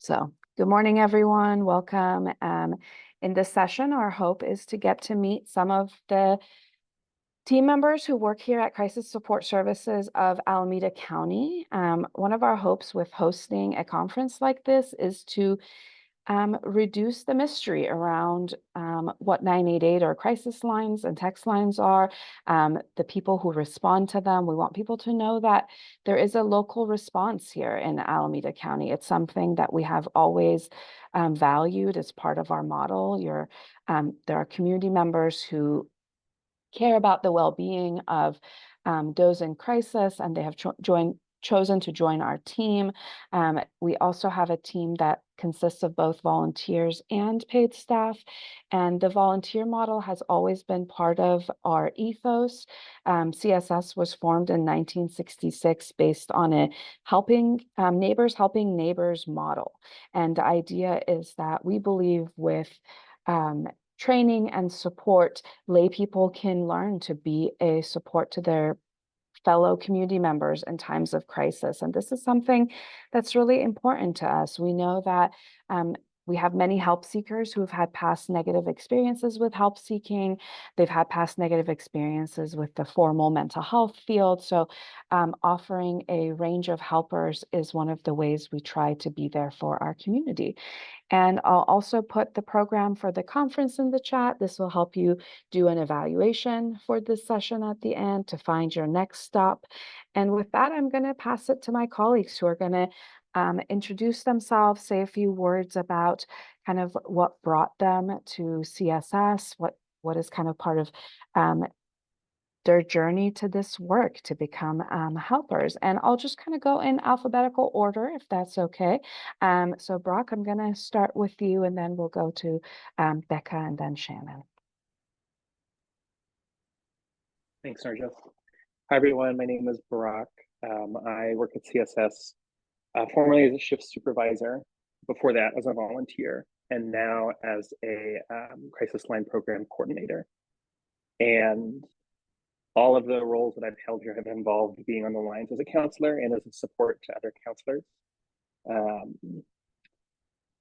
So good morning, everyone. Welcome. In this session, our hope is to get to meet some of the team members who work here at Crisis Support Services of Alameda County. One of our hopes with hosting a conference like this is to reduce the mystery around what 988 or crisis lines and text lines are, the people who respond to them. We want people to know that there is a local response here in Alameda County. It's something that we have always valued as part of our model. There are community members who care about the well-being of those in crisis, and they have chosen to join our team. We also have a team that consists of both volunteers and paid staff, and the volunteer model has always been part of our ethos. CSS was formed in 1966 based on a helping neighbors model, and the idea is that we believe with training and support, lay people can learn to be a support to their fellow community members in times of crisis. And this is something that's really important to us. We know that we have many help seekers who have had past negative experiences with help seeking. They've had past negative experiences with the formal mental health field. So offering a range of helpers is one of the ways we try to be there for our community. And I'll also put the program for the conference in the chat. This will help you do an evaluation for this session at the end to find your next stop. And with that, I'm going to pass it to my colleagues who are going to introduce themselves, say a few words about kind of what brought them to CSS, what is kind of part of their journey to this work to become helpers. And I'll just kind of go in alphabetical order, if that's okay. So Brock, I'm going to start with you, and then we'll go to Becca and then Shannon. Thanks, Narjis. Hi, everyone. My name is Brock. I work at CSS, formerly as a shift supervisor, before that as a volunteer, and now as a crisis line program coordinator. And all of the roles that I've held here have involved being on the lines as a counselor and as a support to other counselors.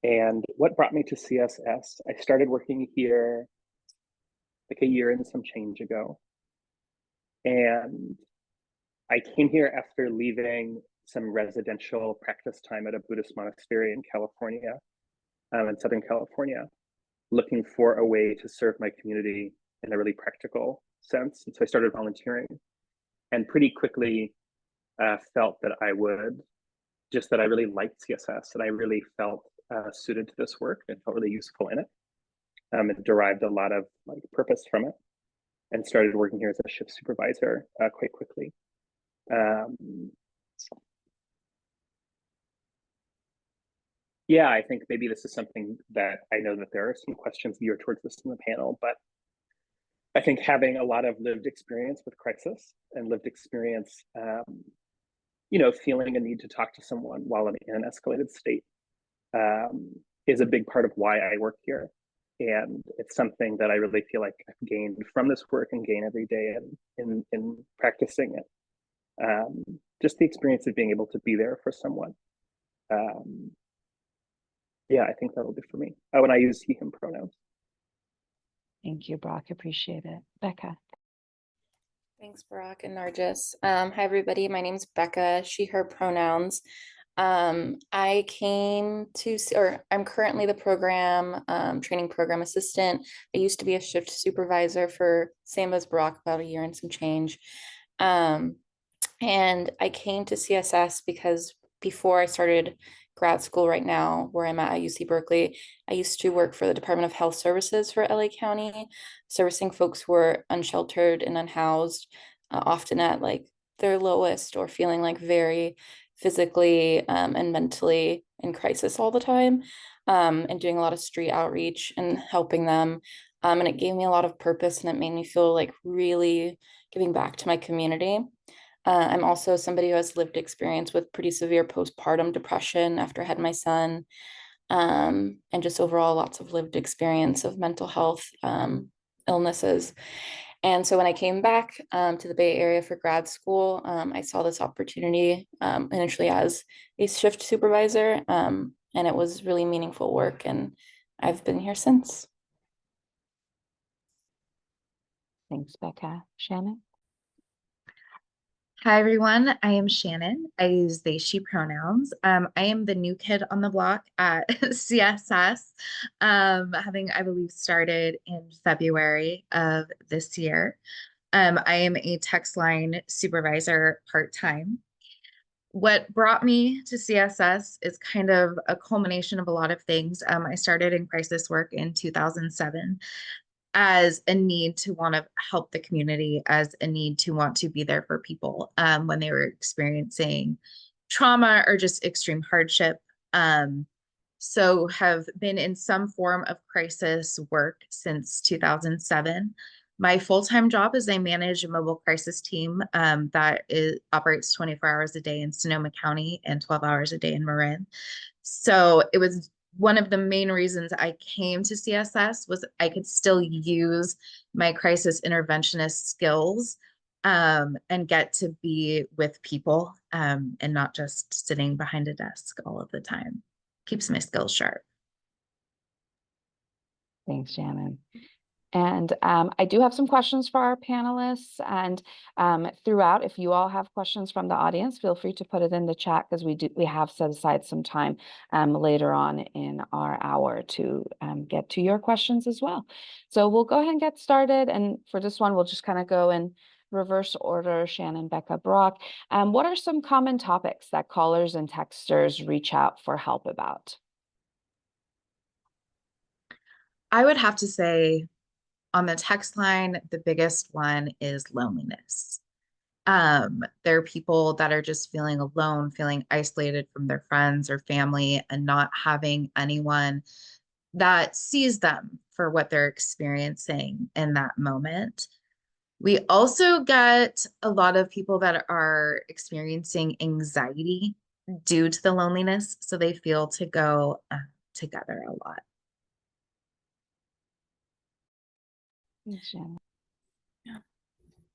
And what brought me to CSS? I started working here like a year and some change ago. And I came here after leaving some residential practice time at a Buddhist monastery in California, in Southern California, looking for a way to serve my community in a really practical sense. And so I started volunteering, and pretty quickly felt that I really liked CSS, and I really felt suited to this work and felt really useful in it. And derived a lot of purpose from it, and started working here as a shift supervisor quite quickly. Yeah, I think maybe this is something that I know that there are some questions geared towards this in the panel, but I think having a lot of lived experience with crisis and lived experience, feeling a need to talk to someone while in an escalated state is a big part of why I work here. And it's something that I really feel like I've gained from this work and gain every day in practicing it. Just the experience of being able to be there for someone. Yeah, I think that'll do for me. Oh, and I use he, him pronouns. Thank you, Brock. Appreciate it. Becca. Thanks, Brock and Narjis. Hi, everybody. My name's Becca, she, her pronouns. I'm currently the training program assistant. I used to be a shift supervisor for same as Brock, about a year and some change. And I came to CSS because before I started grad school right now, where I'm at UC Berkeley, I used to work for the Department of Health Services for LA County, servicing folks who are unsheltered and unhoused, often at their lowest or feeling very physically and mentally in crisis all the time, and doing a lot of street outreach and helping them. And it gave me a lot of purpose, and it made me feel really giving back to my community. I'm also somebody who has lived experience with pretty severe postpartum depression after I had my son, and just overall lots of lived experience of mental health illnesses. And so when I came back to the Bay Area for grad school, I saw this opportunity initially as a shift supervisor, and it was really meaningful work, and I've been here since. Thanks, Becca. Shannon? Hi, everyone. I am Shannon. I use they, she pronouns. I am the new kid on the block at CSS, having, I believe, started in February of this year. I am a text line supervisor part-time. What brought me to CSS is kind of a culmination of a lot of things. I started in crisis work in 2007 as a need to want to help the community, as a need to want to be there for people when they were experiencing trauma or just extreme hardship. So have been in some form of crisis work since 2007. My full-time job is I manage a mobile crisis team that operates 24 hours a day in Sonoma County and 12 hours a day in Marin. So it was one of the main reasons I came to CSS was I could still use my crisis interventionist skills and get to be with people and not just sitting behind a desk all of the time. Keeps my skills sharp. Thanks, Shannon. And I do have some questions for our panelists, and throughout, if you all have questions from the audience, feel free to put it in the chat, because we have set aside some time later on in our hour to get to your questions as well. So we'll go ahead and get started. And for this one, we'll just kind of go in reverse order. Shannon, Becca, Brock. What are some common topics that callers and texters reach out for help about? I would have to say, on the text line, the biggest one is loneliness. There are people that are just feeling alone, feeling isolated from their friends or family, and not having anyone that sees them for what they're experiencing in that moment. We also get a lot of people that are experiencing anxiety due to the loneliness, so they feel to go together a lot. Thanks, Shannon.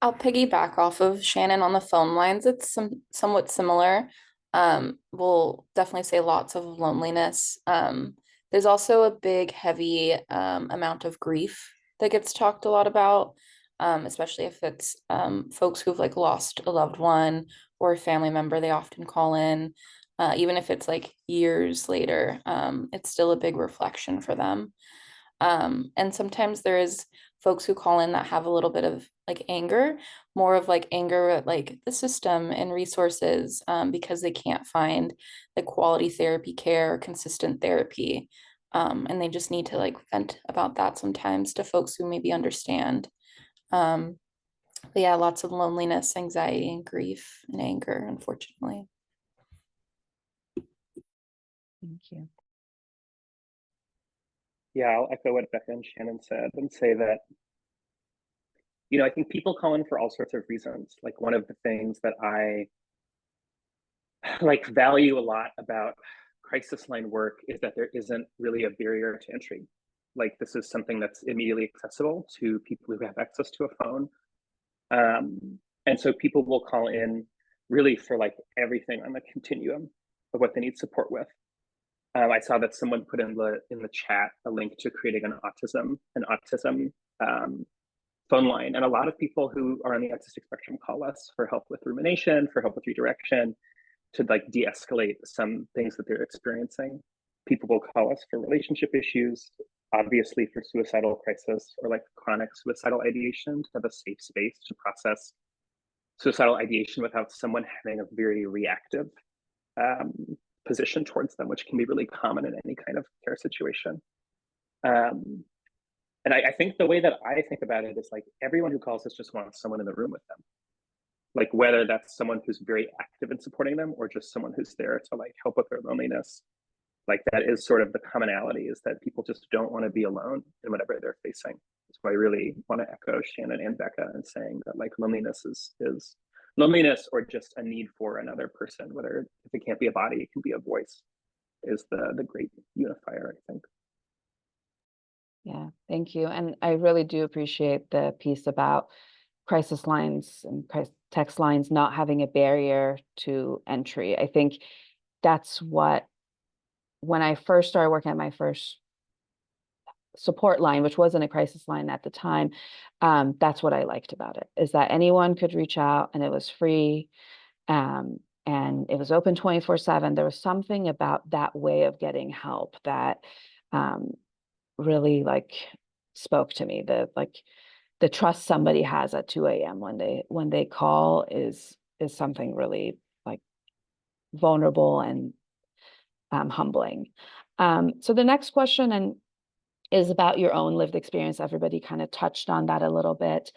I'll piggyback off of Shannon on the phone lines. It's somewhat similar. We'll definitely say lots of loneliness. There's also a big, heavy amount of grief that gets talked a lot about, especially if it's folks who've like lost a loved one or a family member. They often call in, even if it's like years later. It's still a big reflection for them. And sometimes there is folks who call in that have a little bit of like anger, more of like anger at like the system and resources, because they can't find the quality therapy care or consistent therapy. And they just need to like vent about that sometimes to folks who maybe understand. But yeah, lots of loneliness, anxiety, and grief and anger, unfortunately. Thank you. Yeah, I'll echo what Becca and Shannon said and say that, you know, I think people call in for all sorts of reasons. Like, one of the things that I like value a lot about crisis line work is that there isn't really a barrier to entry. Like, this is something that's immediately accessible to people who have access to a phone. And so people will call in really for like everything on the continuum of what they need support with. I saw that someone put in the chat a link to creating an autism phone line, and a lot of people who are on the autistic spectrum call us for help with rumination, for help with redirection, to like de-escalate some things that they're experiencing. People will call us for relationship issues, obviously for suicidal crisis or like chronic suicidal ideation, to have a safe space to process suicidal ideation without someone having a very reactive position towards them, which can be really common in any kind of care situation. And I think the way that I think about it is like, everyone who calls us just wants someone in the room with them. Like, whether that's someone who's very active in supporting them or just someone who's there to like help with their loneliness. Like, that is sort of the commonality, is that people just don't want to be alone in whatever they're facing. So I really want to echo Shannon and Becca in saying that like loneliness is loneliness, or just a need for another person, whether if it can't be a body, it can be a voice, is the great unifier, I think. Yeah, thank you. And I really do appreciate the piece about crisis lines and text lines not having a barrier to entry. I think that's what when I first started working at my first support line, which wasn't a crisis line at the time, that's what I liked about it, is that anyone could reach out and it was free. And it was open 24/7. There was something about that way of getting help that really like spoke to me. The trust somebody has at 2 a.m. when they call is something really like vulnerable and humbling. So the next question is about your own lived experience. Everybody kind of touched on that a little bit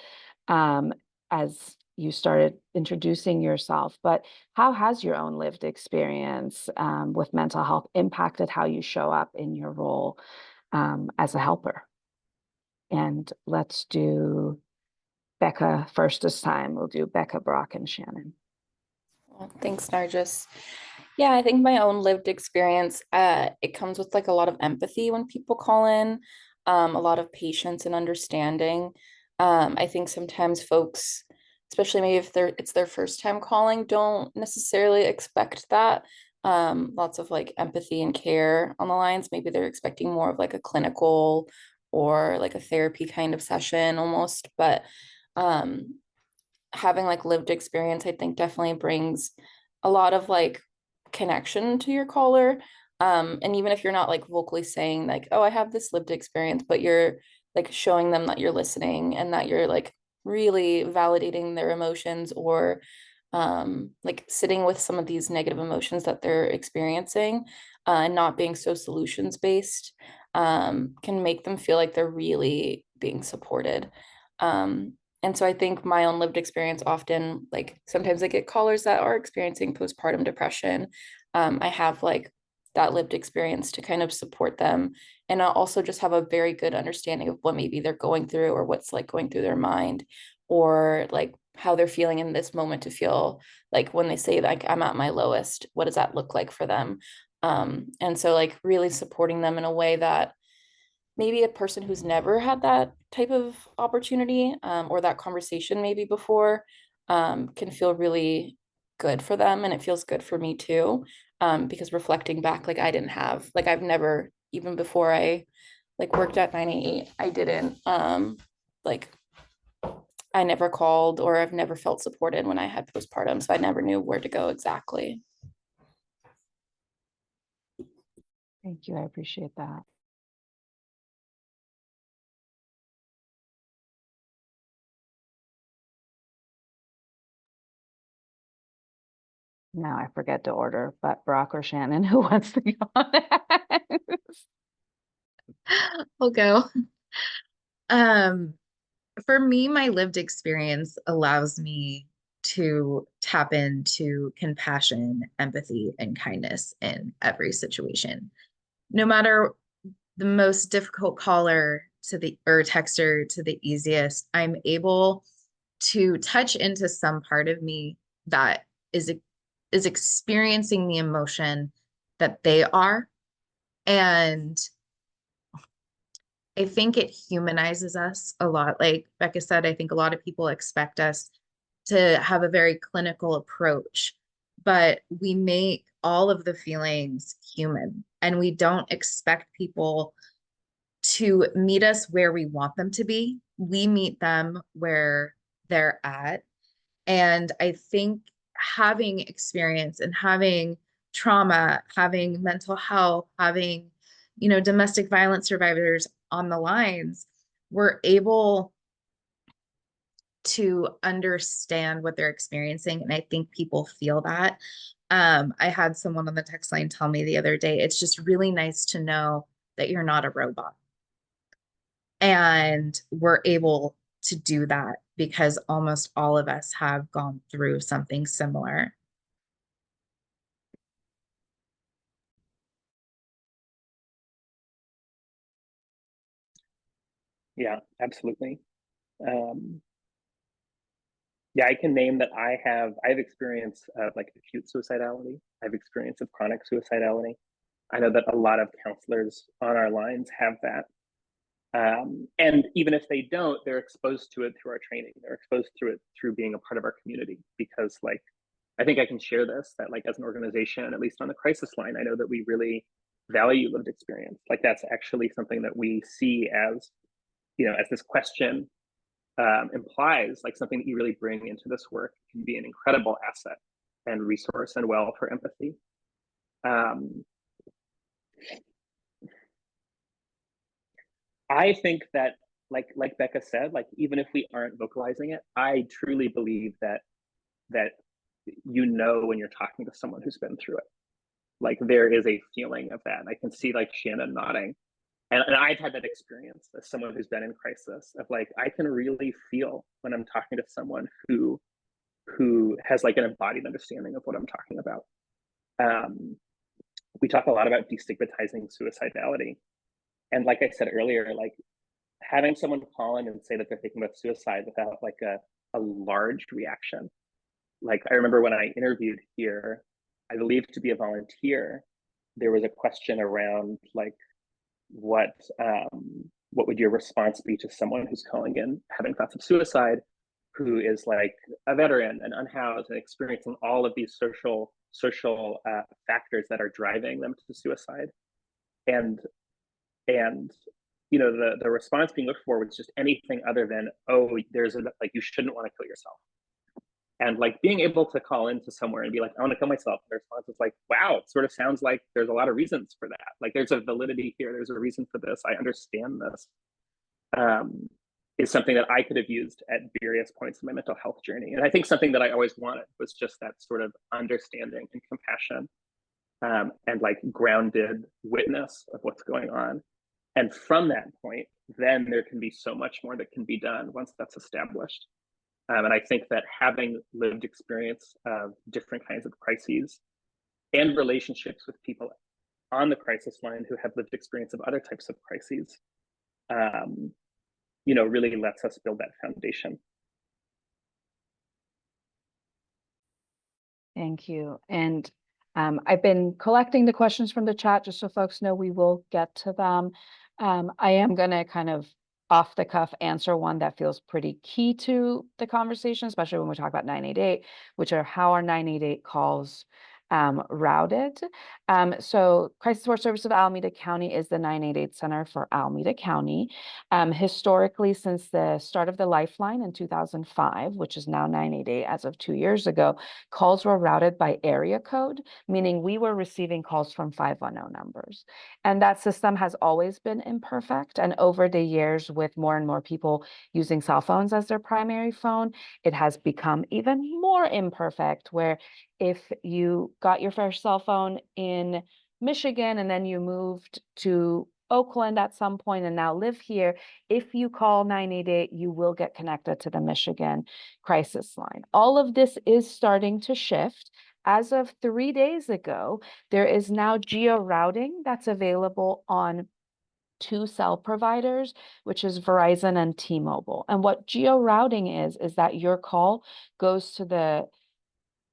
as you started introducing yourself, but how has your own lived experience with mental health impacted how you show up in your role as a helper? And let's do Becca first this time. We'll do Becca, Brock, and Shannon. Well, thanks, Nargis. Yeah, I think my own lived experience, it comes with like a lot of empathy when people call in, a lot of patience and understanding. I think sometimes folks, especially maybe if it's their first time calling, don't necessarily expect that. Lots of like empathy and care on the lines. Maybe they're expecting more of like a clinical or like a therapy kind of session almost, but um, having like lived experience, I think definitely brings a lot of like connection to your caller. And even if you're not like vocally saying like, oh, I have this lived experience, but you're like showing them that you're listening and that you're like really validating their emotions, or like sitting with some of these negative emotions that they're experiencing, and not being so solutions based, can make them feel like they're really being supported. Um, and so I think my own lived experience often, like sometimes I get callers that are experiencing postpartum depression. I have like that lived experience to kind of support them. And I also just have a very good understanding of what maybe they're going through, or what's like going through their mind, or like how they're feeling in this moment, to feel like when they say like I'm at my lowest, what does that look like for them? And so like really supporting them in a way that maybe a person who's never had that type of opportunity, or that conversation maybe before, can feel really good for them, and it feels good for me too, because reflecting back, like I didn't have, like I've never, even before I like worked at 988, I didn't like I never called, or I've never felt supported when I had postpartum, so I never knew where to go exactly. Thank you. I appreciate that. Now I forget to order, but Brock or Shannon, who wants to go next? I'll go. Um, for me, my lived experience allows me to tap into compassion, empathy, and kindness in every situation. No matter the most difficult caller to the or texter to the easiest, I'm able to touch into some part of me that is experiencing the emotion that they are. And I think it humanizes us a lot. Like Becca said, I think a lot of people expect us to have a very clinical approach, but we make all of the feelings human, and we don't expect people to meet us where we want them to be. We meet them where they're at. And I think having experience and having trauma, having mental health, having, domestic violence survivors on the lines, we're able to understand what they're experiencing. And I think people feel that. I had someone on the text line tell me the other day, it's just really nice to know that you're not a robot. And we're able to do that because almost all of us have gone through something similar. Yeah, absolutely. Yeah, I can name that I've experienced like acute suicidality. I've experience of chronic suicidality. I know that a lot of counselors on our lines have that. And even if they don't, they're exposed to it through our training. They're exposed to it through being a part of our community. Because like, I think I can share this, that like as an organization, at least on the crisis line, I know that we really value lived experience. Like that's actually something that we see as, as this question implies, like something that you really bring into this work can be an incredible asset and resource and well for empathy. I think that, like Becca said, like even if we aren't vocalizing it, I truly believe that when you're talking to someone who's been through it, like there is a feeling of that. And I can see like Shannon nodding. And I've had that experience as someone who's been in crisis of like, I can really feel when I'm talking to someone who has like an embodied understanding of what I'm talking about. We talk a lot about destigmatizing suicidality. And like I said earlier, like having someone call in and say that they're thinking about suicide without like a large reaction. Like I remember when I interviewed here, I believe to be a volunteer, there was a question around like, what would your response be to someone who's calling in having thoughts of suicide, who is like a veteran and unhoused and experiencing all of these social factors that are driving them to suicide. And the response being looked for was just anything other than, oh, there's like, you shouldn't want to kill yourself. And like being able to call into somewhere and be like, I want to kill myself. The response is like, wow, it sort of sounds like there's a lot of reasons for that. Like there's a validity here. There's a reason for this. I understand this. Is something that I could have used at various points in my mental health journey. And I think something that I always wanted was just that sort of understanding and compassion, and like grounded witness of what's going on. And from that point, then there can be so much more that can be done once that's established. And I think that having lived experience of different kinds of crises and relationships with people on the crisis line who have lived experience of other types of crises, really lets us build that foundation. Thank you. And I've been collecting the questions from the chat just so folks know we will get to them. I am going to kind of off the cuff answer one that feels pretty key to the conversation, especially when we talk about 988, which are how are 988 calls routed. So Crisis Support Service of Alameda County is the 988 center for Alameda County. Historically, since the start of the Lifeline in 2005, which is now 988 as of 2 years ago, calls were routed by area code, meaning we were receiving calls from 510 numbers. And that system has always been imperfect. And over the years, with more and more people using cell phones as their primary phone, it has become even more imperfect, where if you got your first cell phone in Michigan and then you moved to Oakland at some point and now live here, if you call 988, you will get connected to the Michigan crisis line. All of this is starting to shift. As of 3 days ago, there is now geo-routing that's available on 2 cell providers, which is Verizon and T-Mobile. And what geo-routing is that your call goes to the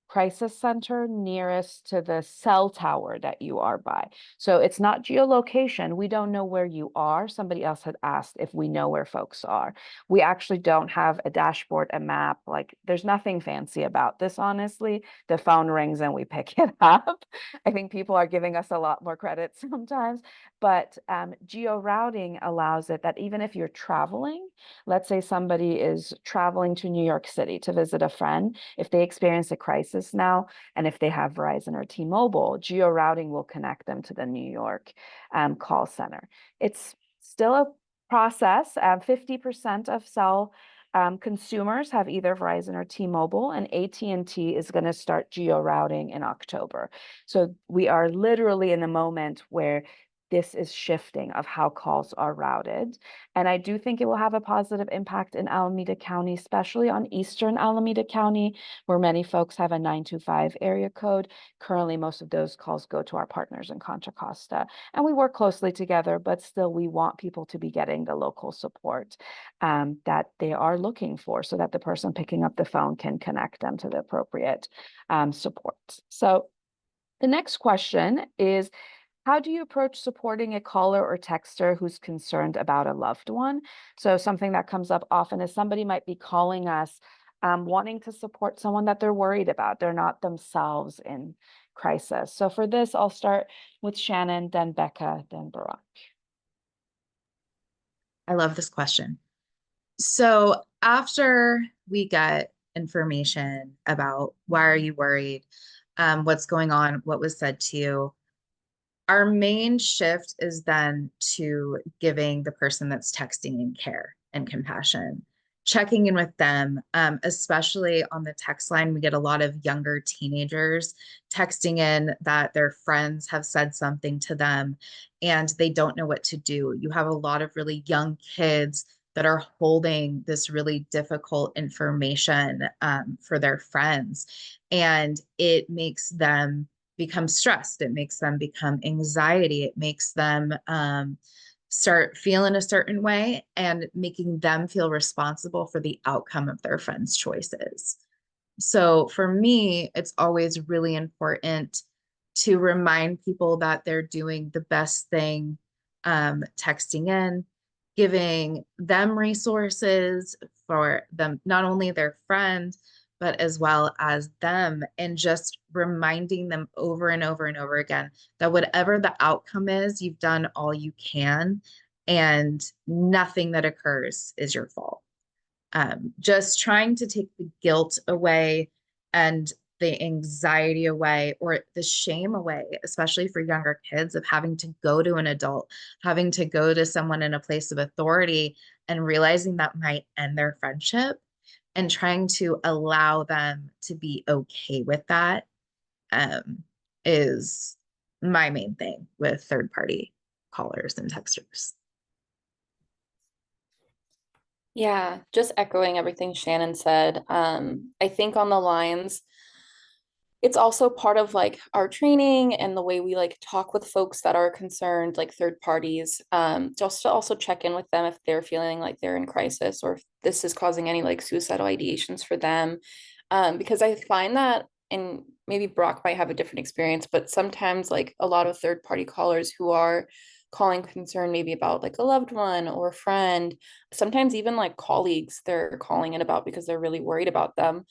crisis center nearest to the cell tower that you are by. So it's not geolocation. We don't know where you are. Somebody else had asked if we know where folks are. We actually don't have a dashboard, a map. Like there's nothing fancy about this, honestly. The phone rings and we pick it up. I think people are giving us a lot more credit sometimes, but geo-routing allows it that even if you're traveling, let's say somebody is traveling to New York City to visit a friend, if they experience a crisis now, and if they have Verizon or T-Mobile, geo-routing will connect them to the New York call center. It's still a process. 50% of cell consumers have either Verizon or T-Mobile, and AT&T is going to start geo-routing in October. So we are literally in a moment where this is shifting of how calls are routed. And I do think it will have a positive impact in Alameda County, especially on Eastern Alameda County, where many folks have a 925 area code. Currently, most of those calls go to our partners in Contra Costa. And we work closely together, but still we want people to be getting the local support that they are looking for, so that the person picking up the phone can connect them to the appropriate support. So the next question is, how do you approach supporting a caller or texter who's concerned about a loved one? So something that comes up often is somebody might be calling us wanting to support someone that they're worried about. They're not themselves in crisis. So for this, I'll start with Shannon, then Becca, then Barak. I love this question. So after we get information about why are you worried, what's going on, what was said to you, our main shift is then to giving the person that's texting in care and compassion, checking in with them, especially on the text line. We get a lot of younger teenagers texting in that their friends have said something to them and they don't know what to do. You have a lot of really young kids that are holding this really difficult information for their friends, and it makes them become stressed. It makes them become anxiety. It makes them start feeling a certain way and making them feel responsible for the outcome of their friends' choices. So for me, it's always really important to remind people that they're doing the best thing, texting in, giving them resources for them, not only their friends, but as well as them, and just reminding them over and over and over again that whatever the outcome is, you've done all you can, and nothing that occurs is your fault. Just trying to take the guilt away and the anxiety away, or the shame away, especially for younger kids, of having to go to an adult, having to go to someone in a place of authority and realizing that might end their friendship, and trying to allow them to be okay with that, is my main thing with third party callers and texters. Yeah, just echoing everything Shannon said. I think on the lines, it's also part of like our training and the way we like talk with folks that are concerned, like third parties, just to also check in with them if they're feeling like they're in crisis, or if this is causing any like suicidal ideations for them. Because I find that, and maybe Brock might have a different experience, but sometimes like a lot of third party callers who are calling concern maybe about like a loved one or a friend, sometimes even like colleagues they're calling it about because they're really worried about them,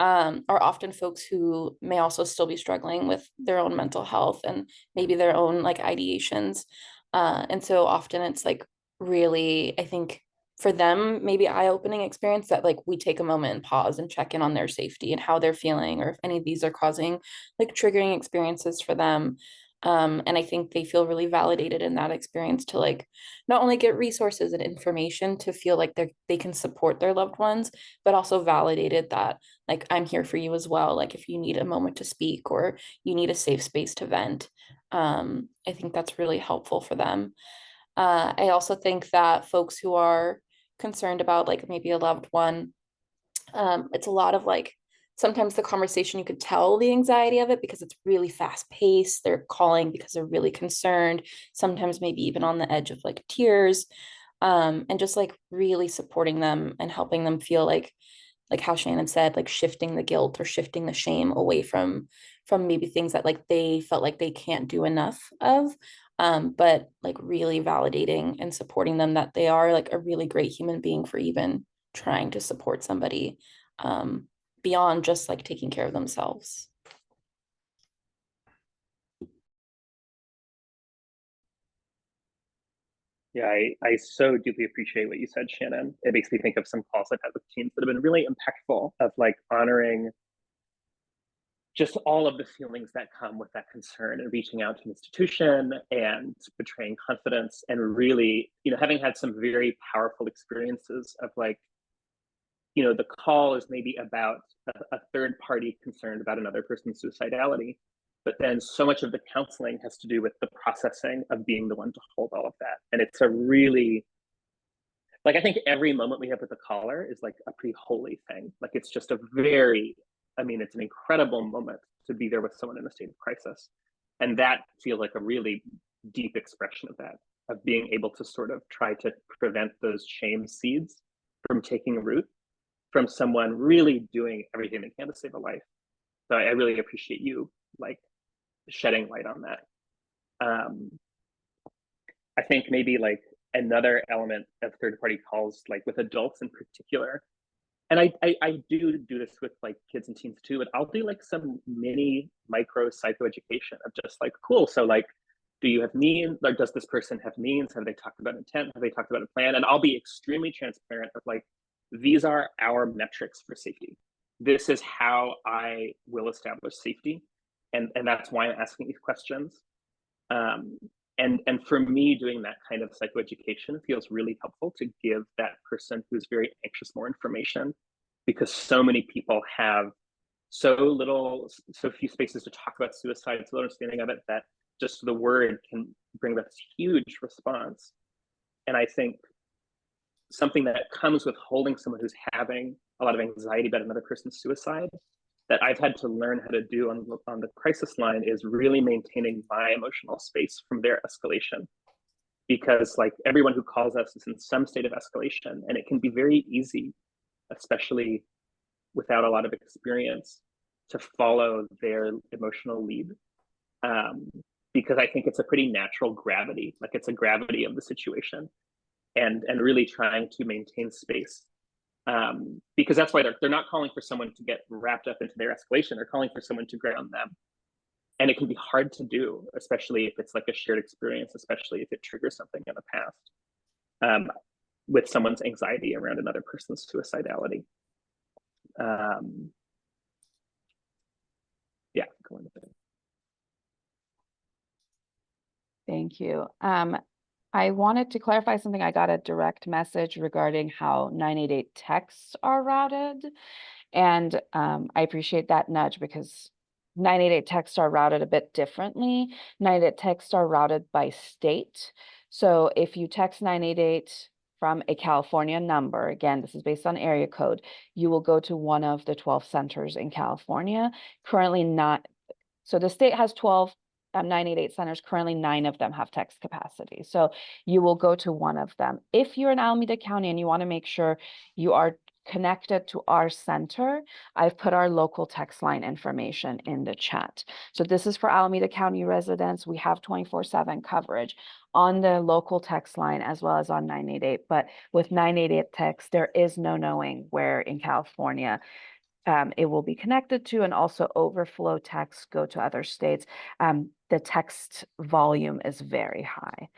are often folks who may also still be struggling with their own mental health and maybe their own like ideations. And so often it's like really, I think for them, maybe eye-opening experience that like we take a moment and pause and check in on their safety and how they're feeling, or if any of these are causing like triggering experiences for them. And I think they feel really validated in that experience to like not only get resources and information to feel like they can support their loved ones, but also validated that like I'm here for you as well. Like if you need a moment to speak or you need a safe space to vent, I think that's really helpful for them. I also think that folks who are concerned about like maybe a loved one, it's a lot of like sometimes the conversation you could tell the anxiety of it because it's really fast paced. They're calling because they're really concerned, sometimes maybe even on the edge of like tears, and just like really supporting them and helping them feel like how Shannon said, like shifting the guilt or shifting the shame away from maybe things that like they felt like they can't do enough of, but like really validating and supporting them that they are like a really great human being for even trying to support somebody, um, beyond just like taking care of themselves. Yeah, I so deeply appreciate what you said, Shannon. It makes me think of some calls I've had with teams that have been really impactful, of like honoring just all of the feelings that come with that concern and reaching out to an institution and betraying confidence, and really, having had some very powerful experiences of like, the call is maybe about a third party concerned about another person's suicidality, but then so much of the counseling has to do with the processing of being the one to hold all of that. And it's a really, like, I think every moment we have with the caller is like a pretty holy thing. Like, it's just a very, it's an incredible moment to be there with someone in a state of crisis. And that feels like a really deep expression of that, of being able to sort of try to prevent those shame seeds from taking root from someone really doing everything they can to save a life. So I really appreciate you like shedding light on that. I think maybe like another element of third party calls, like with adults in particular, and I do this with like kids and teens too, but I'll do like some mini micro psychoeducation of just like, cool, so like, do you have means, like, does this person have means? Have they talked about intent? Have they talked about a plan? And I'll be extremely transparent of like, these are our metrics for safety. This is how I will establish safety. And that's why I'm asking these questions. And for me, doing that kind of psychoeducation feels really helpful to give that person who's very anxious more information, because so many people have so few spaces to talk about suicide, so little understanding of it, that just the word can bring this huge response. And I think something that comes with holding someone who's having a lot of anxiety about another person's suicide that I've had to learn how to do on the crisis line is really maintaining my emotional space from their escalation. Because like everyone who calls us is in some state of escalation, and it can be very easy, especially without a lot of experience, to follow their emotional lead. Because I think it's a pretty natural gravity, like it's a gravity of the situation, and really trying to maintain space. Because that's why they're not calling for someone to get wrapped up into their escalation. They're calling for someone to ground them. And it can be hard to do, especially if it's like a shared experience, especially if it triggers something in the past, with someone's anxiety around another person's suicidality. Yeah, go on with it. Thank you. I wanted to clarify something. I got a direct message regarding how 988 texts are routed. And I appreciate that nudge, because 988 texts are routed a bit differently. 988 texts are routed by state. So if you text 988 from a California number, again, this is based on area code, you will go to one of the 12 centers in California. Currently not, so the state has 12 988 centers. Currently 9 of them have text capacity. So you will go to one of them. If you're in Alameda County and you want to make sure you are connected to our center, I've put our local text line information in the chat. So this is for Alameda County residents. We have 24/7 coverage on the local text line as well as on 988. But with 988 text, there is no knowing where in California it will be connected to, and also overflow texts go to other states. The text volume is very high.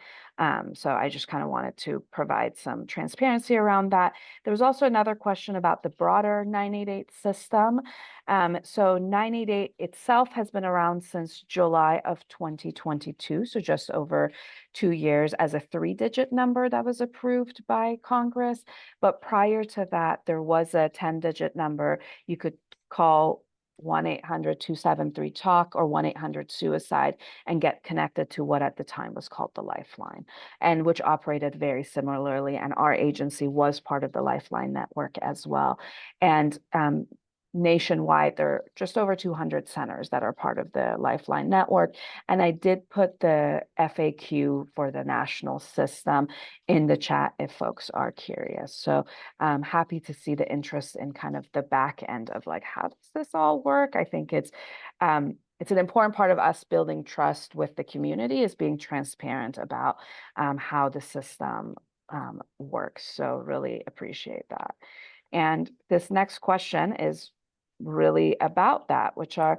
So I just kind of wanted to provide some transparency around that. There was also another question about the broader 988 system. So 988 itself has been around since July of 2022, so just over 2 years, as a 3-digit number that was approved by Congress. But prior to that, there was a 10-digit number. You could call 1-800-273-TALK or 1-800-SUICIDE and get connected to what at the time was called the Lifeline, and which operated very similarly. And our agency was part of the Lifeline network as well. And nationwide, there are just over 200 centers that are part of the Lifeline network. And I did put the FAQ for the national system in the chat if folks are curious. So I'm happy to see the interest in kind of the back end of like, how does this all work? I think it's an important part of us building trust with the community is being transparent about how the system works. So really appreciate that. And this next question is really about that, which are,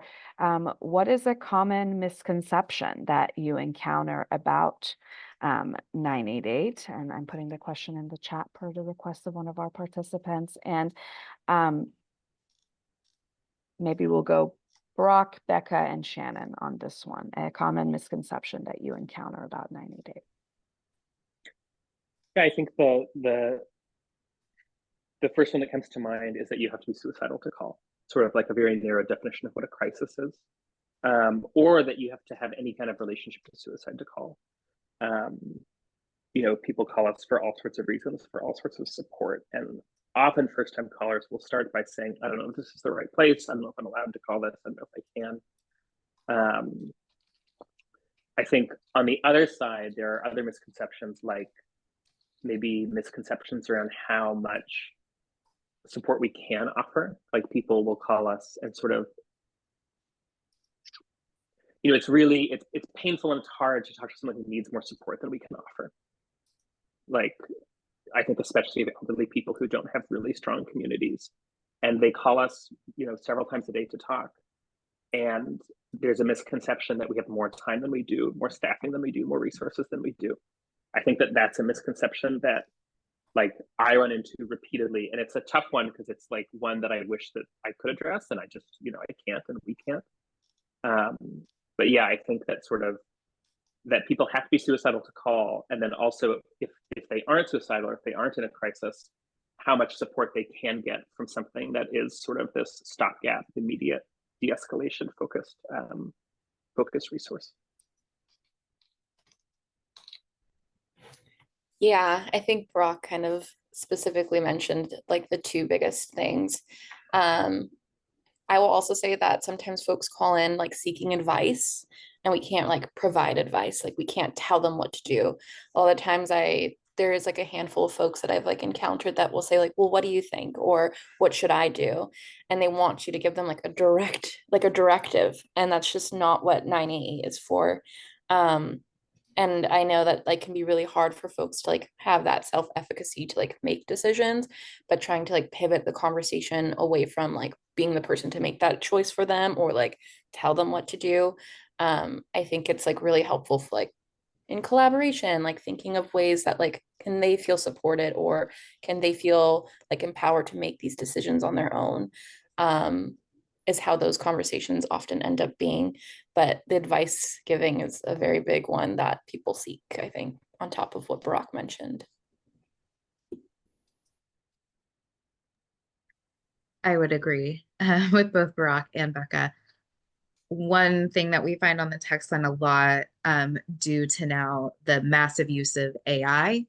what is a common misconception that you encounter about 988? And I'm putting the question in the chat per the request of one of our participants. And maybe we'll go Brock, Becca, and Shannon on this one. A common misconception that you encounter about 988. Yeah, I think the first one that comes to mind is that you have to be suicidal to call. Sort of like a very narrow definition of what a crisis is, or that you have to have any kind of relationship to suicide to call. You know, people call us for all sorts of reasons, for all sorts of support, and often first-time callers will start by saying, I don't know if this is the right place, I don't know if I'm allowed to call this, I don't know if I can. I think on the other side, there are other misconceptions, like maybe misconceptions around how much support we can offer. Like people will call us and sort of, you know, it's painful and it's hard to talk to someone who needs more support than we can offer. Like I think especially the elderly people who don't have really strong communities. And they call us, several times a day to talk. And there's a misconception that we have more time than we do, more staffing than we do, more resources than we do. I think that that's a misconception that like I run into repeatedly, and it's a tough one because it's like one that I wish that I could address, and I just, I can't, and we can't. But yeah, I think that sort of that people have to be suicidal to call, and then also if they aren't suicidal or if they aren't in a crisis, how much support they can get from something that is sort of this stopgap, immediate de-escalation focused resource. Yeah, I think Brock kind of specifically mentioned like the two biggest things. I will also say that sometimes folks call in like seeking advice and we can't like provide advice. Like we can't tell them what to do. A lot of times there is like a handful of folks that I've like encountered that will say like, well, what do you think? Or what should I do? And they want you to give them like a directive. And that's just not what 988 is for. And I know that like can be really hard for folks to like have that self-efficacy to like make decisions, but trying to like pivot the conversation away from like being the person to make that choice for them or like tell them what to do. I think it's like really helpful for like in collaboration, like thinking of ways that like can they feel supported or can they feel like empowered to make these decisions on their own. Is how those conversations often end up being. But the advice giving is a very big one that people seek, I think, on top of what Brock mentioned. I would agree with both Barack and Becca. One thing that we find on the text line a lot, due to now the massive use of AI,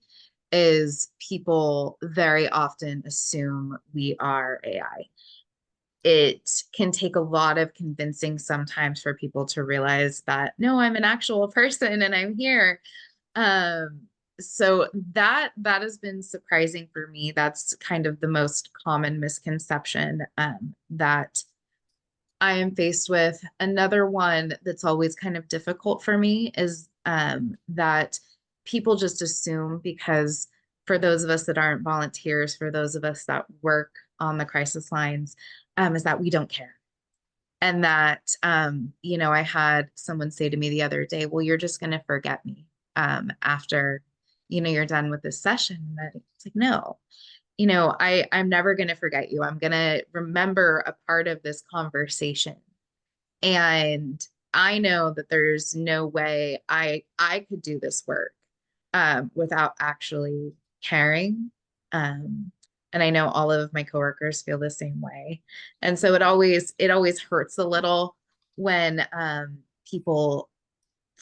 is people very often assume we are AI. It can take a lot of convincing sometimes for people to realize that, no, I'm an actual person and I'm here. So that has been surprising for me. That's kind of the most common misconception that I am faced with. Another one that's always kind of difficult for me is that people just assume, because for those of us that aren't volunteers, for those of us that work on the crisis lines, is that we don't care. And that, I had someone say to me the other day, well, you're just going to forget me after, you're done with this session. And it's like, no, I'm never going to forget you. I'm going to remember a part of this conversation. And I know that there's no way I could do this work without actually caring. And I know all of my coworkers feel the same way. And so it always hurts a little when people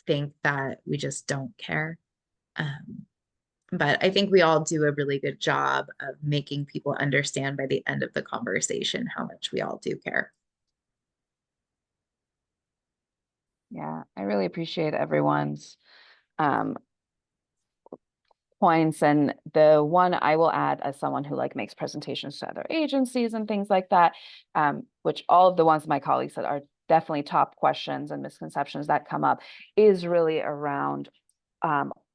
think that we just don't care. But I think we all do a really good job of making people understand by the end of the conversation how much we all do care. Yeah, I really appreciate everyone's points. And the one I will add as someone who like makes presentations to other agencies and things like that, which all of the ones my colleagues said are definitely top questions and misconceptions that come up, is really around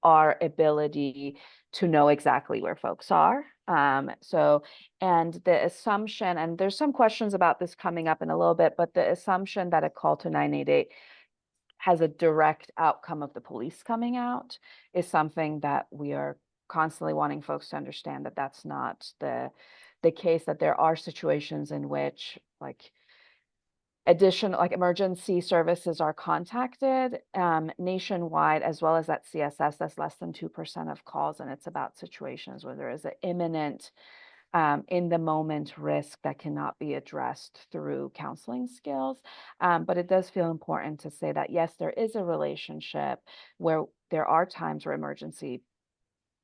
our ability to know exactly where folks are. And the assumption, and there's some questions about this coming up in a little bit, but the assumption that a call to 988 has a direct outcome of the police coming out is something that we are constantly wanting folks to understand, that that's not the case, that there are situations in which like additional like emergency services are contacted nationwide, as well as at CSS. That's less than 2% of calls, and it's about situations where there is an imminent in the moment risk that cannot be addressed through counseling skills. But it does feel important to say that, yes, there is a relationship where there are times where emergency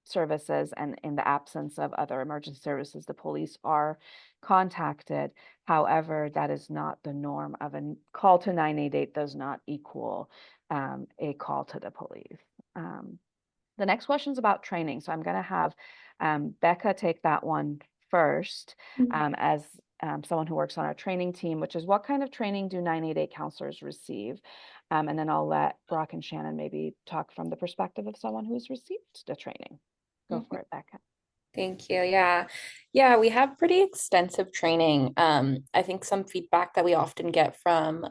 services and in the absence of other emergency services, the police are contacted. However, that is not the norm. Of a call to 988 does not equal a call to the police. The next question is about training. So I'm going to have Becca take that one first, as someone who works on our training team, which is what kind of training do 988 counselors receive? And then I'll let Brock and Shannon maybe talk from the perspective of someone who's received the training. Go for it, Becca. Thank you. Yeah. Yeah, we have pretty extensive training. I think some feedback that we often get from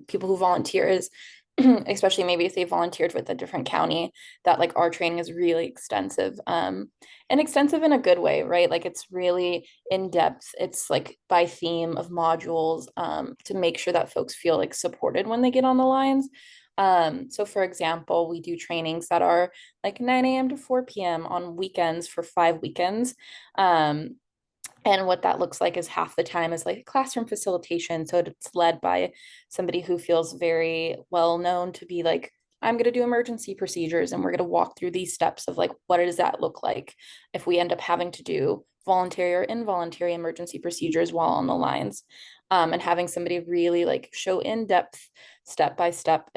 people who volunteer is, especially maybe if they volunteered with a different county, that like our training is really extensive. And extensive in a good way, right? Like it's really in depth. It's like by theme of modules, to make sure that folks feel like supported when they get on the lines. So for example, we do trainings that are like 9 a.m. to 4 p.m. on weekends for 5 weekends. Um, and what that looks like is half the time is like classroom facilitation. So it's led by somebody who feels very well known to be like, I'm going to do emergency procedures and we're going to walk through these steps of like, what does that look like if we end up having to do voluntary or involuntary emergency procedures while on the lines. And having somebody really like show in-depth step-by-step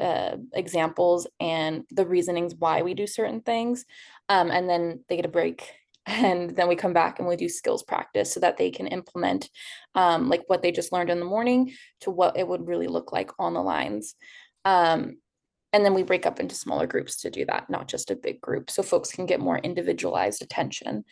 examples and the reasonings why we do certain things. And then they get a break and then we come back and we do skills practice so that they can implement like what they just learned in the morning to what it would really look like on the lines. And then we break up into smaller groups to do that, not just a big group, so folks can get more individualized attention.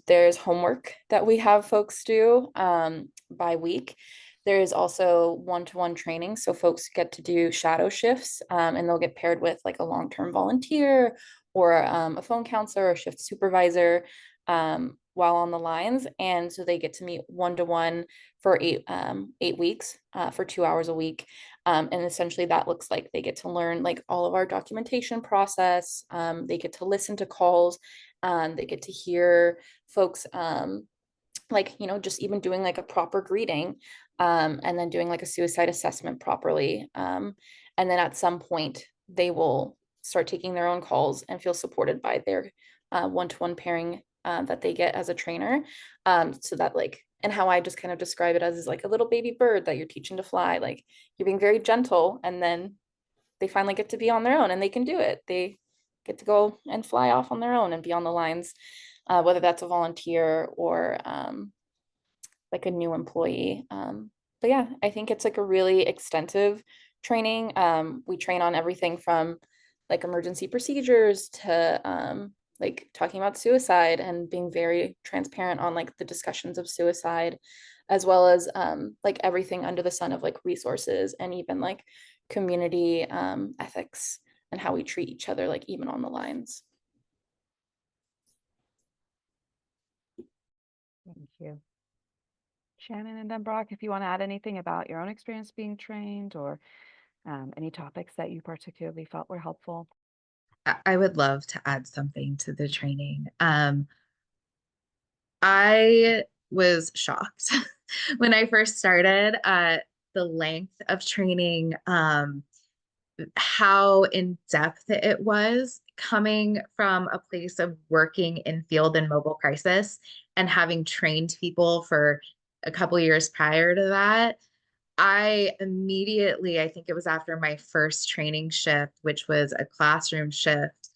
There's homework that we have folks do by week. There is also one-to-one training, so folks get to do shadow shifts, and they'll get paired with like a long-term volunteer or a phone counselor or shift supervisor while on the lines. And so they get to meet one-to-one for 8 weeks for 2 hours a week. And essentially that looks like they get to learn like all of our documentation process. They get to listen to calls. They get to hear folks like, just even doing like a proper greeting, and then doing like a suicide assessment properly. And then at some point they will start taking their own calls and feel supported by their one-to-one pairing that they get as a trainer. So that like, and how I just kind of describe it as is like a little baby bird that you're teaching to fly. Like you're being very gentle, and then they finally get to be on their own and they can do it. They get to go and fly off on their own and be on the lines, whether that's a volunteer or like a new employee. But yeah, I think it's like a really extensive training. We train on everything from like emergency procedures to like talking about suicide and being very transparent on like the discussions of suicide, as well as like everything under the sun of like resources and even like community ethics and how we treat each other, like even on the lines. Thank you. Shannon and then Brock, if you want to add anything about your own experience being trained or any topics that you particularly felt were helpful. I would love to add something to the training. I was shocked when I first started at the length of training, how in depth it was coming from a place of working in field and mobile crisis and having trained people for a couple years prior to that. I immediately, I think it was after my first training shift, which was a classroom shift,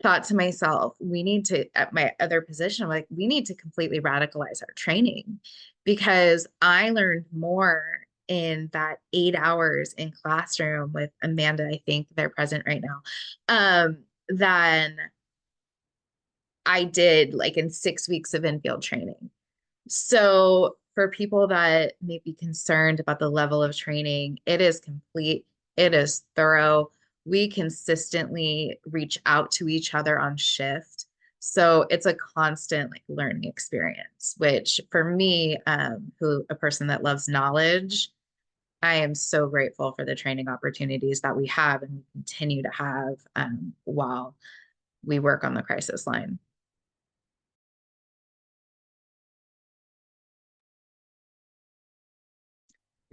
thought to myself, we need to, at my other position, like, we need to completely radicalize our training because I learned more in that 8 hours in classroom with Amanda. I think they're present right now, than I did like in 6 weeks of in-field training. So for people that may be concerned about the level of training, it is complete, it is thorough. We consistently reach out to each other on shift. So it's a constant like learning experience, which for me, who a person that loves knowledge, I am so grateful for the training opportunities that we have and we continue to have while we work on the crisis line.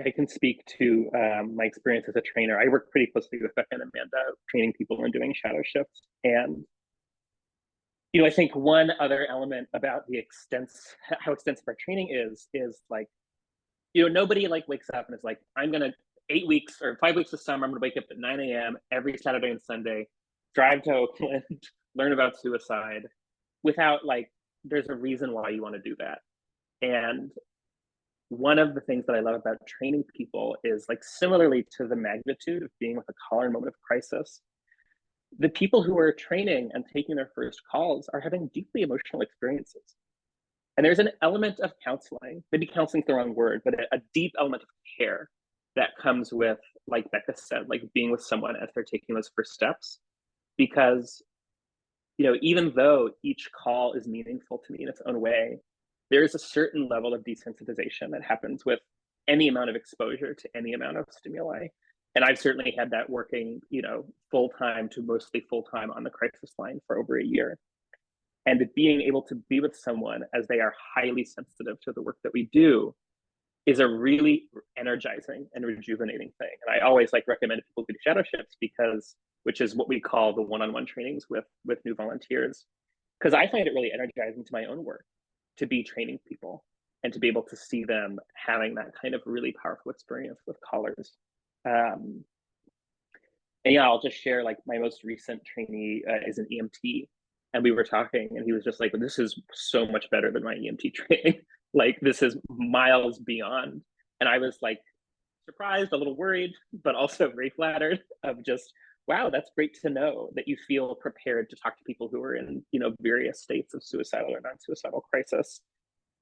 I can speak to my experience as a trainer. I work pretty closely with Becca and Amanda, training people and doing shadow shifts. And I think one other element about how extensive our training is like, nobody like wakes up and is like, I'm gonna 8 weeks or 5 weeks of summer, I'm gonna wake up at 9 a.m. every Saturday and Sunday, drive to Oakland, learn about suicide, without like, there's a reason why you want to do that. And one of the things that I love about training people is like, similarly to the magnitude of being with a caller in a moment of crisis, the people who are training and taking their first calls are having deeply emotional experiences. And there's an element of counseling, maybe counseling's the wrong word, but a deep element of care that comes with, like Becca said, like being with someone as they're taking those first steps. Because, you know, even though each call is meaningful to me in its own way, there is a certain level of desensitization that happens with any amount of exposure to any amount of stimuli. And I've certainly had that working, you know, full-time to mostly full-time on the crisis line for over a year. And being able to be with someone as they are highly sensitive to the work that we do is a really energizing and rejuvenating thing. And I always like recommend people do shadow shifts, because, which is what we call the one-on-one trainings with new volunteers, because I find it really energizing to my own work to be training people and to be able to see them having that kind of really powerful experience with callers. And yeah, I'll just share, like, my most recent trainee is an EMT, and we were talking, and he was just like, this is so much better than my EMT training. Like, this is miles beyond. And I was like surprised, a little worried, but also very flattered of just, wow, that's great to know that you feel prepared to talk to people who are in, you know, various states of suicidal or non-suicidal crisis.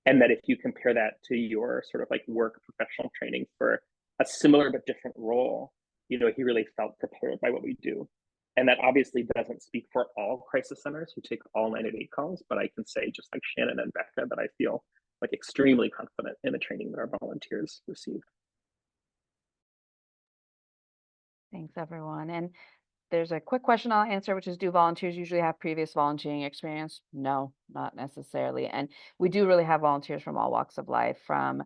And that if you compare that to your sort of like work professional training for a similar but different role, you know, he really felt prepared by what we do. And that obviously doesn't speak for all crisis centers who take all 988 calls, but I can say, just like Shannon and Becca, that I feel like extremely confident in the training that our volunteers receive. Thanks, everyone. And there's a quick question I'll answer, which is, do volunteers usually have previous volunteering experience? No, not necessarily. And we do really have volunteers from all walks of life, from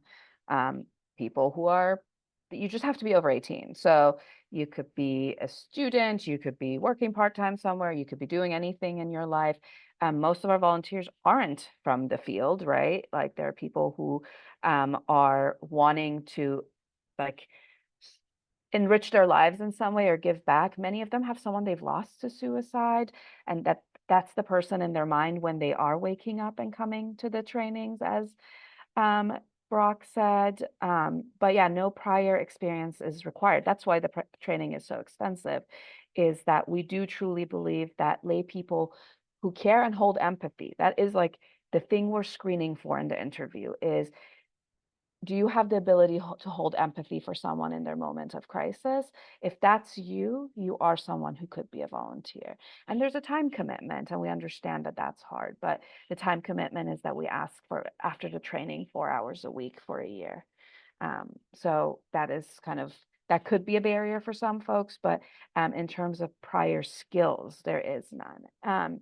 people who are, you just have to be over 18. So you could be a student, you could be working part-time somewhere, you could be doing anything in your life. Most of our volunteers aren't from the field, right? Like, there are people who are wanting to, like, enrich their lives in some way or give back. Many of them have someone they've lost to suicide, and that's the person in their mind when they are waking up and coming to the trainings, as Brock said. But yeah, no prior experience is required. That's why the training is so expensive, is that we do truly believe that lay people who care and hold empathy, that is like the thing we're screening for in the interview, is, do you have the ability to hold empathy for someone in their moment of crisis? If that's you, you are someone who could be a volunteer. And there's a time commitment, and we understand that that's hard, but the time commitment is that we ask for, after the training, 4 hours a week for a year. So that is kind of, that could be a barrier for some folks, but in terms of prior skills, there is none.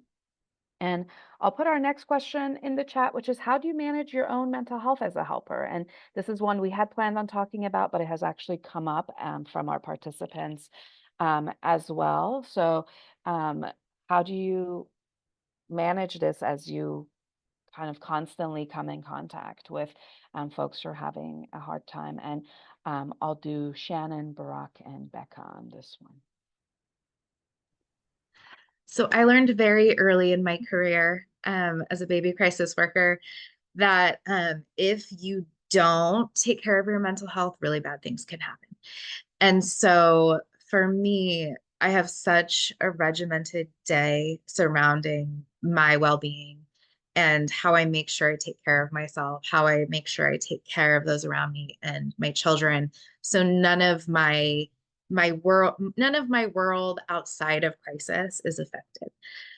And I'll put our next question in the chat, which is, how do you manage your own mental health as a helper? And this is one we had planned on talking about, but it has actually come up from our participants as well. So how do you manage this as you kind of constantly come in contact with folks who are having a hard time? And I'll do Shannon, Barak, and Becca on this one. So I learned very early in my career as a baby crisis worker that if you don't take care of your mental health, really bad things can happen. And so for me, I have such a regimented day surrounding my well-being and how I make sure I take care of myself, how I make sure I take care of those around me and my children. So none of my world outside of crisis is affected.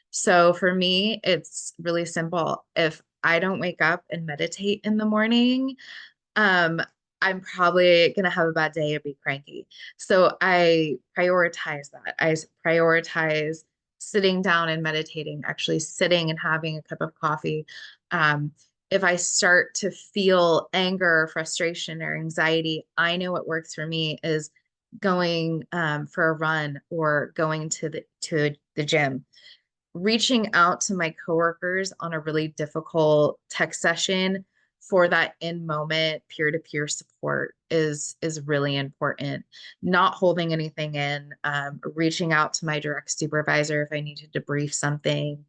So for me, it's really simple. If I don't wake up and meditate in the morning, I'm probably gonna have a bad day or be cranky. So I prioritize that. I prioritize sitting down and meditating, actually sitting and having a cup of coffee. If I start to feel anger, frustration, or anxiety, I know what works for me is going for a run or going to the gym. Reaching out to my coworkers on a really difficult tech session for that in-moment peer-to-peer support is really important. Not holding anything in, reaching out to my direct supervisor if I need to debrief something,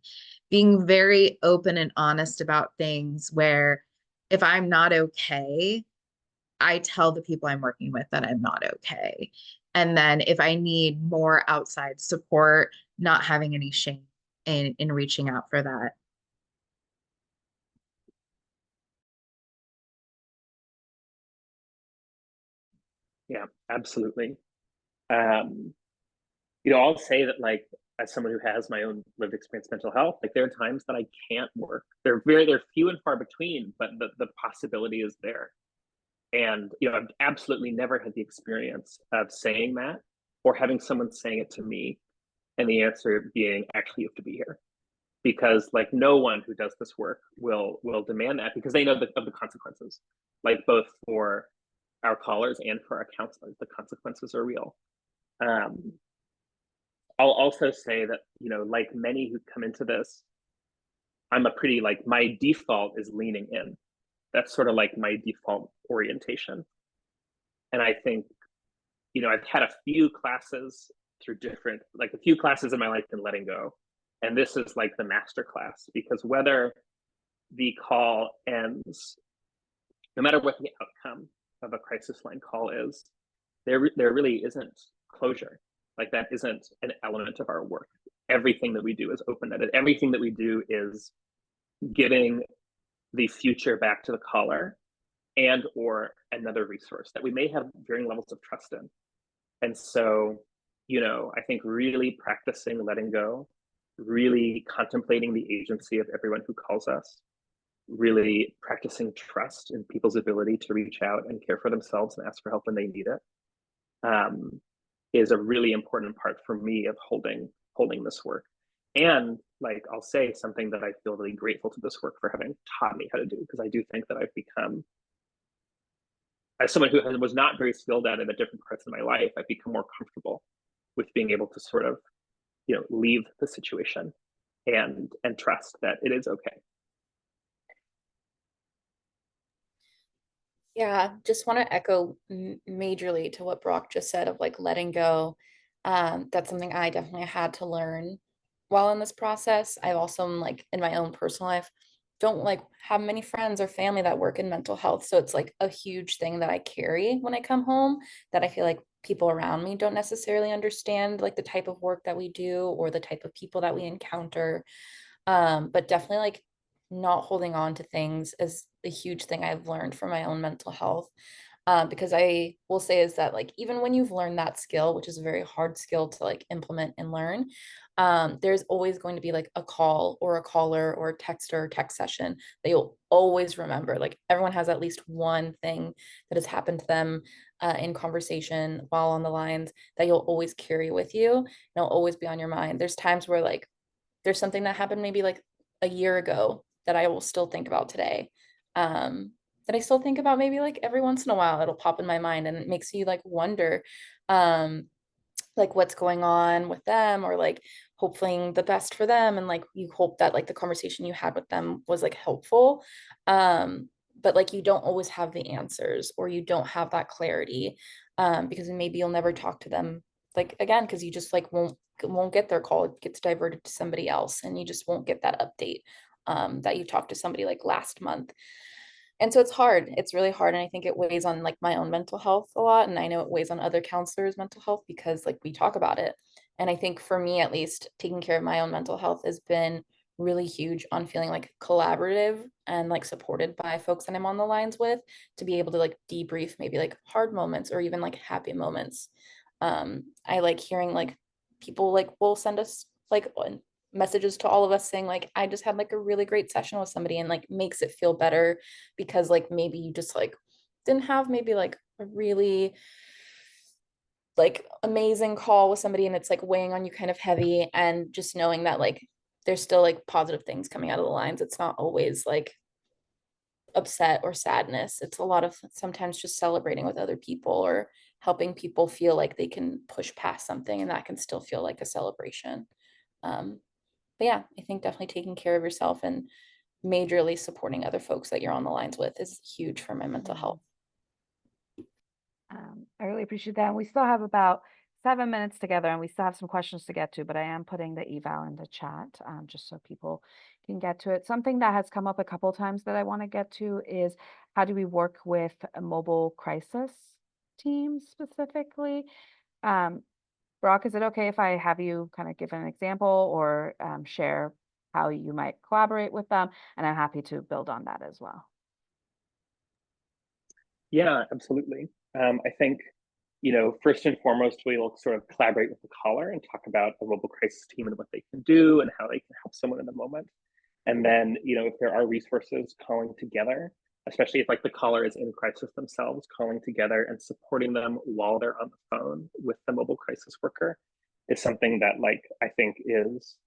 being very open and honest about things where if I'm not okay, I tell the people I'm working with that I'm not okay. And then if I need more outside support, not having any shame in reaching out for that. Yeah, absolutely. Um, I'll say that, like, as someone who has my own lived experience mental health, like, there are times that I can't work. They're few and far between, but the possibility is there. And I've absolutely never had the experience of saying that or having someone saying it to me, and the answer being, actually, you have to be here. Because, like, no one who does this work will demand that, because they know of the consequences, like, both for our callers and for our counselors. The consequences are real. um, I'll also say that, like many who come into this, I'm a pretty, like, my default is leaning in. That's sort of like my default orientation. And I think, I've had a few classes through different, like, a few classes in my life in letting go. And this is like the master class, because whether the call ends, no matter what the outcome of a crisis line call is, there really isn't closure. Like, that isn't an element of our work. Everything that we do is open-ended. Everything that we do is giving the future back to the caller, and or another resource that we may have varying levels of trust in. And so, I think really practicing letting go, really contemplating the agency of everyone who calls us, really practicing trust in people's ability to reach out and care for themselves and ask for help when they need it, is a really important part for me of holding this work. And, like, I'll say something that I feel really grateful to this work for having taught me how to do, because I do think that I've become, as someone who was not very skilled at it at different parts of my life, I've become more comfortable with being able to sort of, leave the situation and trust that it is okay. Yeah, just want to echo majorly to what Brock just said of like letting go. That's something I definitely had to learn while in this process. I've also like in my own personal life, don't like have many friends or family that work in mental health. So it's like a huge thing that I carry when I come home, that I feel like people around me don't necessarily understand like the type of work that we do or the type of people that we encounter. But definitely like not holding on to things is a huge thing I've learned from my own mental health. Because I will say is that like even when you've learned that skill, which is a very hard skill to like implement and learn, there's always going to be like a call or a caller or a text or text session that you'll always remember. Like everyone has at least one thing that has happened to them in conversation while on the lines that you'll always carry with you and it'll always be on your mind. There's times where like there's something that happened maybe like a year ago that I will still think about today. That I still think about maybe like every once in a while it'll pop in my mind and it makes you like wonder um like what's going on with them or like hoping the best for them and like you hope that like the conversation you had with them was like helpful. But like you don't always have the answers or you don't have that clarity because maybe you'll never talk to them like again because you just like won't get their call. It gets diverted to somebody else and you just won't get that update that you talked to somebody like last month. And so it's hard. It's really hard. And I think it weighs on like my own mental health a lot. And I know it weighs on other counselors' mental health because like we talk about it. And I think for me, at least, taking care of my own mental health has been really huge on feeling like collaborative and like supported by folks that I'm on the lines with to be able to like debrief maybe like hard moments or even like happy moments. I like hearing like people like will send us like messages to all of us saying like I just had like a really great session with somebody and like makes it feel better because like maybe you just like didn't have maybe like a really like amazing call with somebody and it's like weighing on you kind of heavy and just knowing that like there's still like positive things coming out of the lines. It's not always like upset or sadness. It's a lot of sometimes just celebrating with other people or helping people feel like they can push past something and that can still feel like a celebration. But yeah, I think definitely taking care of yourself and majorly supporting other folks that you're on the lines with is huge for my mental health. I really appreciate that. And we still have about 7 minutes together and we still have some questions to get to, but I am putting the eval in the chat just so people can get to it. Something that has come up a couple times that I want to get to is how do we work with a mobile crisis teams specifically? Brock, is it okay if I have you kind of give an example or share how you might collaborate with them? And I'm happy to build on that as well. Yeah, absolutely. I think, first and foremost, we'll sort of collaborate with the caller and talk about a mobile crisis team and what they can do and how they can help someone in the moment. And then, if there are resources, calling together, especially if like the caller is in crisis themselves, calling together and supporting them while they're on the phone with the mobile crisis worker is something that I think is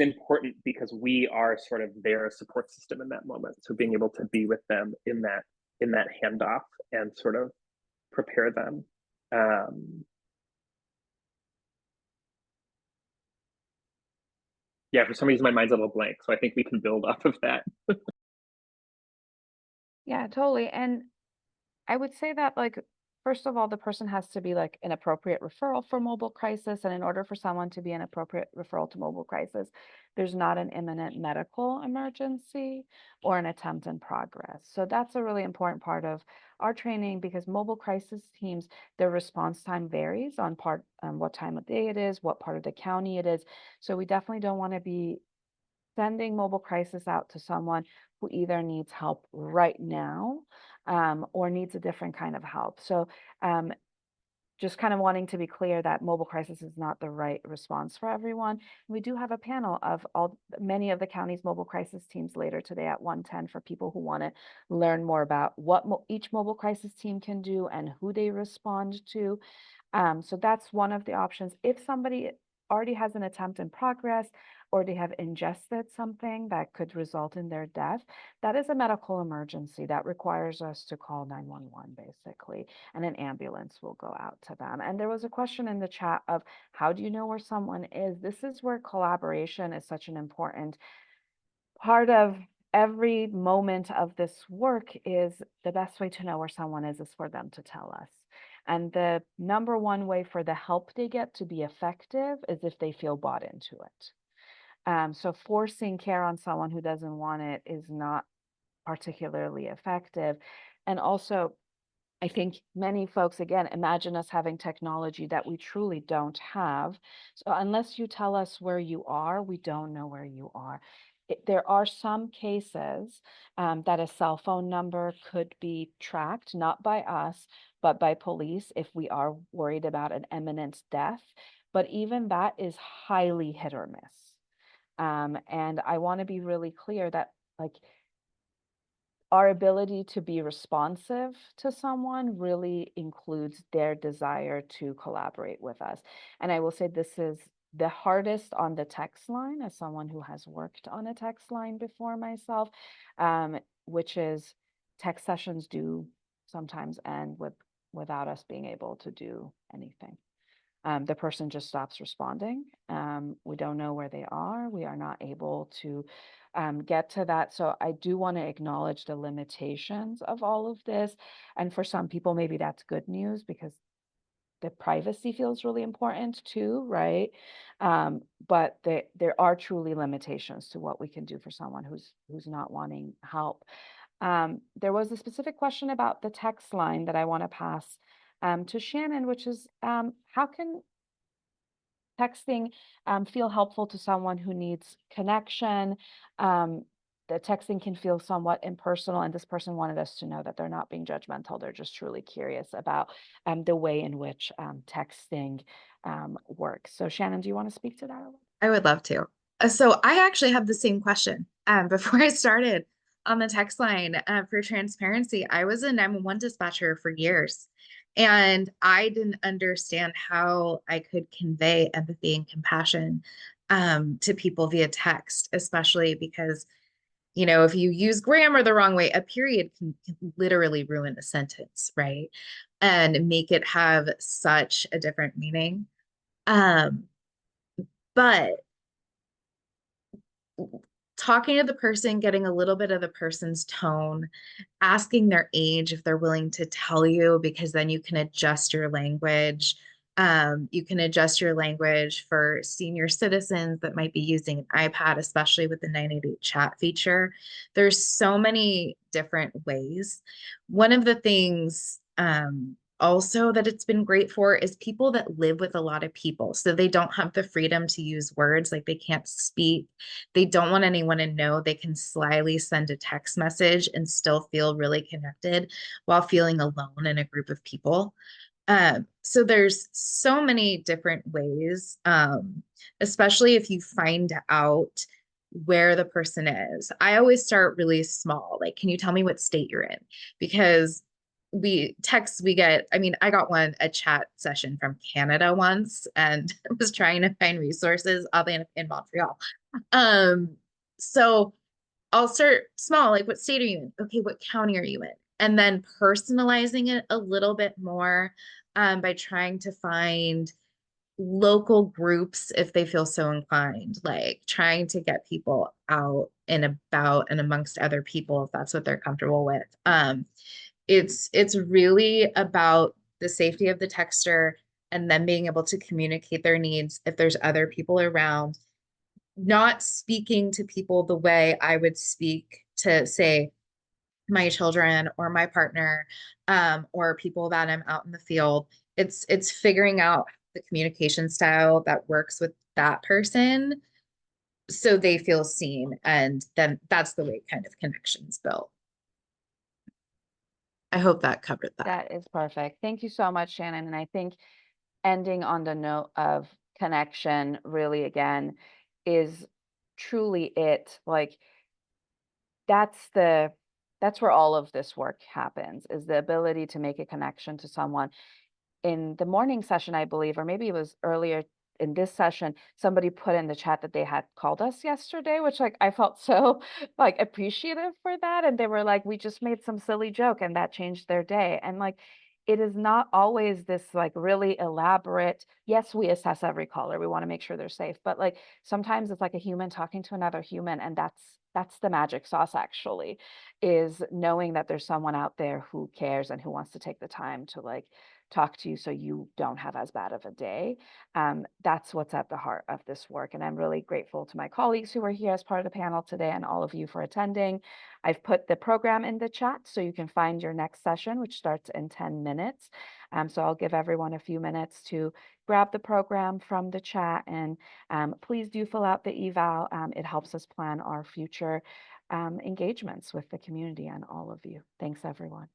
important because we are sort of their support system in that moment. So being able to be with them in that handoff and sort of prepare them. Yeah, for some reason my mind's a little blank, so I think we can build off of that. Yeah, totally. And I would say that, like, first of all, the person has to be like an appropriate referral for mobile crisis. And in order for someone to be an appropriate referral to mobile crisis, there's not an imminent medical emergency or an attempt in progress. So that's a really important part of our training because mobile crisis teams, their response time varies on what time of day it is, what part of the county it is. So we definitely don't want to be sending mobile crisis out to someone who either needs help right now or needs a different kind of help. So um, just kind of wanting to be clear that mobile crisis is not the right response for everyone. We do have a panel of many of the county's mobile crisis teams later today at 1:10 for people who want to learn more about what each mobile crisis team can do and who they respond to. So that's one of the options. If somebody already has an attempt in progress or they have ingested something that could result in their death, that is a medical emergency that requires us to call 911 basically, and an ambulance will go out to them. And there was a question in the chat of how do you know where someone is? This is where collaboration is such an important part of every moment of this work. Is the best way to know where someone is for them to tell us. And the number one way for the help they get to be effective is if they feel bought into it. So forcing care on someone who doesn't want it is not particularly effective. And also, I think many folks, again, imagine us having technology that we truly don't have. So unless you tell us where you are, we don't know where you are. There are some cases that a cell phone number could be tracked, not by us, but by police if we are worried about an imminent death. But even that is highly hit or miss. And I want to be really clear that, like, our ability to be responsive to someone really includes their desire to collaborate with us. And I will say this is the hardest on the text line as someone who has worked on a text line before myself, which is text sessions do sometimes end without us being able to do anything. The person just stops responding. We don't know where they are. We are not able to get to that. So I do want to acknowledge the limitations of all of this. And for some people, maybe that's good news because the privacy feels really important too, right? But there are truly limitations to what we can do for someone who's not wanting help. There was a specific question about the text line that I want to pass to Shannon, which is how can texting feel helpful to someone who needs connection? The texting can feel somewhat impersonal, and this person wanted us to know that they're not being judgmental. They're just truly curious about the way in which texting works. So Shannon, do you want to speak to that a little? I would love to. So I actually have the same question. Before I started on the text line, for transparency, I was a 911 dispatcher for years, and I didn't understand how I could convey empathy and compassion to people via text, especially because, if you use grammar the wrong way, a period can literally ruin a sentence, right? And make it have such a different meaning. But talking to the person, getting a little bit of the person's tone, asking their age if they're willing to tell you, because then you can adjust your language. You can adjust your language for senior citizens that might be using an iPad, especially with the 988 chat feature. There's so many different ways. One of the things also that it's been great for is people that live with a lot of people. So they don't have the freedom to use words, like they can't speak. They don't want anyone to know. They can slyly send a text message and still feel really connected while feeling alone in a group of people. So there's so many different ways, especially if you find out where the person is. I always start really small. Like, can you tell me what state you're in? Because I mean, I got a chat session from Canada once and was trying to find resources, oddly enough, in Montreal. So I'll start small, like what state are you in? Okay, what county are you in? And then personalizing it a little bit more by trying to find local groups if they feel so inclined, like trying to get people out and about and amongst other people if that's what they're comfortable with. It's really about the safety of the texter and then being able to communicate their needs if there's other people around, not speaking to people the way I would speak to, say, my children or my partner, or people that I'm out in the field. It's figuring out the communication style that works with that person so they feel seen, and then that's the way kind of connections built. I hope that covered that. That is perfect. Thank you so much, Shannon. And I think ending on the note of connection really again is truly it. Like that's where all of this work happens, is the ability to make a connection to someone. In the morning session, I believe, or maybe it was earlier in this session, somebody put in the chat that they had called us yesterday, which like I felt so like appreciative for that. And they were like, we just made some silly joke and that changed their day. And like it is not always this like really elaborate, yes, we assess every caller. We want to make sure they're safe. But like sometimes it's like a human talking to another human. And that's the magic sauce actually, is knowing that there's someone out there who cares and who wants to take the time to like talk to you so you don't have as bad of a day. That's what's at the heart of this work. And I'm really grateful to my colleagues who were here as part of the panel today and all of you for attending. I've put the program in the chat so you can find your next session, which starts in 10 minutes. So I'll give everyone a few minutes to grab the program from the chat, and please do fill out the eval. It helps us plan our future engagements with the community and all of you. Thanks, everyone.